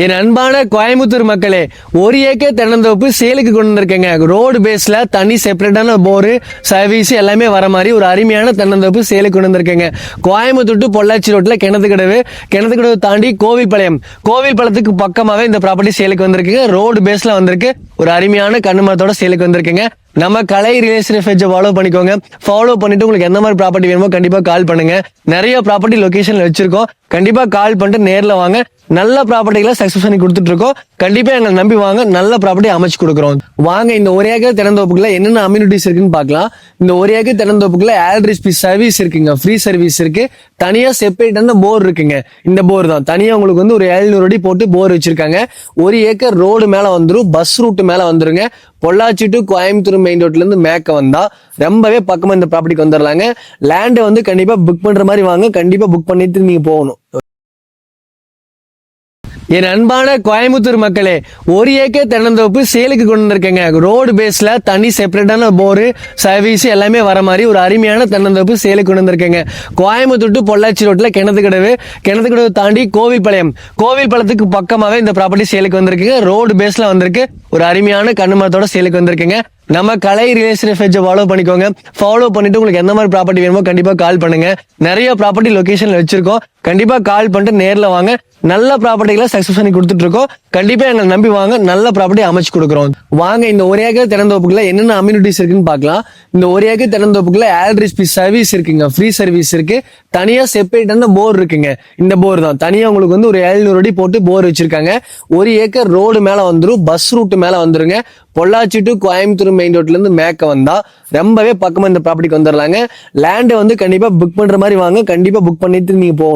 என் அன்பான கோயம்புத்தூர் மக்களே, 1 ஏக்கர் தென்னந்தோப்பு சேலுக்கு கொண்டு வந்திருக்கேங்க. ரோடு பேஸ்ல தனி செப்பரேட்டான போரு சர்வீஸ் எல்லாமே வர மாதிரி ஒரு அருமையான தென்னந்தோப்பு சேலுக்கு கொண்டு வந்திருக்கேங்க. கோயம்புத்தூர் டு பொள்ளாச்சி ரோட்ல கிணத்துக்கடவு தாண்டி கோவில்பாளையத்துக்கு பக்கமாவே இந்த ப்ராப்பர்ட்டி சேலுக்கு வந்திருக்குங்க. ரோடு பேஸ்ல வந்திருக்கு. ஒரு அருமையான கண்ணுமரத்தோட சேலுக்கு வந்திருக்குங்க. நம்ம கலை ரிலேஷன் பேஜை ஃபாலோ பண்ணிக்கோங்க. ஃபாலோ பண்ணிட்டு உங்களுக்கு எந்த மாதிரி ப்ராப்பர்ட்டி வேணுமோ கண்டிப்பா கால் பண்ணுங்க. நிறைய ப்ராப்பர்ட்டி லொகேஷன்ல வச்சிருக்கோம். கண்டிப்பா கால் பண்ணிட்டு நேர்ல வாங்க. நல்ல ப்ராப்பர்ட்டிகளை சக்சஸ் பண்ணி கொடுத்துட்டு இருக்கோம். கண்டிப்பா எங்களை நம்பி வாங்க. நல்ல ப்ராப்பர்ட்டி அமைச்சு கொடுக்குறோம். வாங்க இந்த 1 ஏக்கர் தென்னந்தோப்புக்குள்ள என்னென்ன அம்யூனிட்டிஸ் இருக்குன்னு பார்க்கலாம். இந்த 1 ஏக்கர் தென்னந்தோப்புக்குள்ள ஏர்ட்ரிஸ்பி சர்வீஸ் இருக்குங்க. ஃப்ரீ சர்வீஸ் இருக்கு. தனியா செப்பரேட்டான போர் இருக்குங்க. இந்த போர் தான் தனியா உங்களுக்கு வந்து ஒரு 700 அடி போட்டு போர் வச்சிருக்காங்க. 1 ஏக்கர் ரோடு மேல வந்துரும். பஸ் ரூட் மேல வந்துருங்க. பொள்ளாச்சி டு கோயம்புத்தூர் மெயின் ரோட்ல இருந்து மேக்க வந்தா ரொம்பவே பக்கமா இந்த ப்ராப்பர்ட்டிக்கு வந்துடலாங்க. லேண்ட் வந்து கண்டிப்பா புக் பண்ற மாதிரி வாங்க. கண்டிப்பா புக் பண்ணிட்டு நீங்க போகணும். என் அன்பான கோயம்புத்தூர் மக்களே, 1 ஏக்கர் தென்னந்தோப்பு சேலுக்கு கொண்டு வந்திருக்கேங்க. ரோடு பேஸ்ல தனி செப்பரேட்டான போரு சர்வீஸ் எல்லாமே வர மாதிரி ஒரு அருமையான தென்னந்தோப்பு சேலுக்கு கொண்டு வந்திருக்கேங்க. கோயம்புத்தூர் டு பொள்ளாச்சி ரோட்ல கிணத்துக்கடவு தாண்டி கோவில்பாளையத்துக்கு பக்கமாவே இந்த ப்ராப்பர்ட்டி சேலுக்கு வந்திருக்குங்க. ரோடு பேஸ்ல வந்திருக்கு. ஒரு அருமையான கண்ணுமரத்தோட சேலுக்கு வந்திருக்குங்க. நம்ம கலை ரிலேஷன் பேஜை ஃபாலோ பண்ணிக்கோங்க. ஃபாலோ பண்ணிட்டு உங்களுக்கு எந்த மாதிரி ப்ராப்பர்ட்டி வேணுமோ கண்டிப்பா கால் பண்ணுங்க. நிறைய ப்ராப்பர்ட்டி லொகேஷன்ல வச்சிருக்கோம். கண்டிப்பா கால் பண்ணிட்டு நேர்ல வாங்க. நல்ல ப்ராப்பர்ட்டிகளை சக்சஸ் பண்ணி கொடுத்துட்டு இருக்கோம். கண்டிப்பா எங்களை நம்பி வாங்க. நல்ல ப்ராப்பர்ட்டி அமைச்சு கொடுக்குறோம். வாங்க இந்த 1 ஏக்கர் தென்னந்தோப்புக்குள்ள என்னென்ன அம்யூனிட்டிஸ் இருக்குன்னு பார்க்கலாம். இந்த 1 ஏக்கர் தென்னந்தோப்புக்குள்ள ஏர்ட்ரிஸ்பி சர்வீஸ் இருக்குங்க. ஃப்ரீ சர்வீஸ் இருக்கு. தனியா செப்பரேட்டான போர் இருக்குங்க. இந்த போர் தான் தனியா உங்களுக்கு வந்து ஒரு 700 அடி போட்டு போர் வச்சிருக்காங்க. 1 ஏக்கர் ரோடு மேல வந்துரும். பஸ் ரூட் மேல வந்துருங்க. பொள்ளாச்சி டு கோயம்புத்தூர் மெயின் ரோட்ல இருந்து மேக்க வந்தா ரொம்பவே பக்கமா இந்த ப்ராப்பர்ட்டிக்கு வந்துடலாங்க. லேண்ட் வந்து கண்டிப்பா புக் பண்ற மாதிரி வாங்க. கண்டிப்பா புக் பண்ணிட்டு நீங்க போகணும்.